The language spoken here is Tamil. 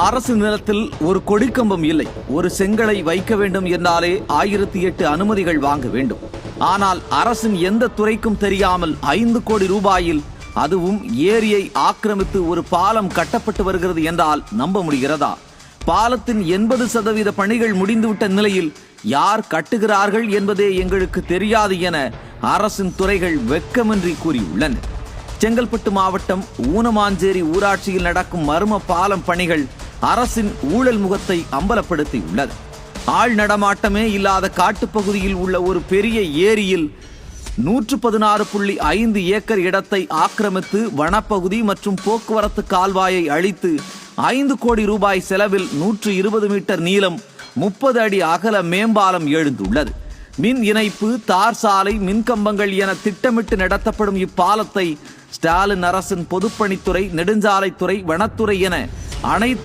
அரசு நிலத்தில் ஒரு கொடிக்கம்பம் இல்லை. ஒரு செங்கலை வைக்க வேண்டும் என்றாலே 1008 அனுமதிகள் வாங்க வேண்டும். ஆனால் அரசின் எந்த துறைக்கும் தெரியாமல் 5 கோடி ரூபாயில், அதுவும் ஏரியை ஆக்கிரமித்து ஒரு பாலம் கட்டப்பட்டு வருகிறது என்றால் நம்ப முடிகிறதா? பாலத்தின் 80% பணிகள் முடிந்துவிட்ட நிலையில் யார் கட்டுகிறார்கள் என்பதே எங்களுக்கு தெரியாது என அரசின் துறைகள் வெட்கமின்றி கூறியுள்ளன. செங்கல்பட்டு மாவட்டம் ஊனமாஞ்சேரி ஊராட்சியில் நடக்கும் மர்ம பாலம் பணிகள் அரசின் ஊழல் முகத்தை அம்பலப்படுத்தியுள்ளது. ஆள் நடமாட்டமே இல்லாத காட்டுப்பகுதியில் உள்ள ஒரு பெரிய ஏரியில் 116.5 ஏக்கர் இடத்தை ஆக்கிரமித்து வனப்பகுதி மற்றும் போக்குவரத்து கால்வாயை அழித்து 5 கோடி ரூபாய் செலவில் 120 மீட்டர் நீளம் 30 அடி அகல மேம்பாலம் எழுந்துள்ளது. மின் இணைப்பு, தார் சாலை, மின்கம்பங்கள் என திட்டமிட்டு நடத்தப்படும் இப்பாலத்தை ஸ்டாலின் அரசின் பொதுப்பணித்துறை, நெடுஞ்சாலைத்துறை, வனத்துறை என அனைத்து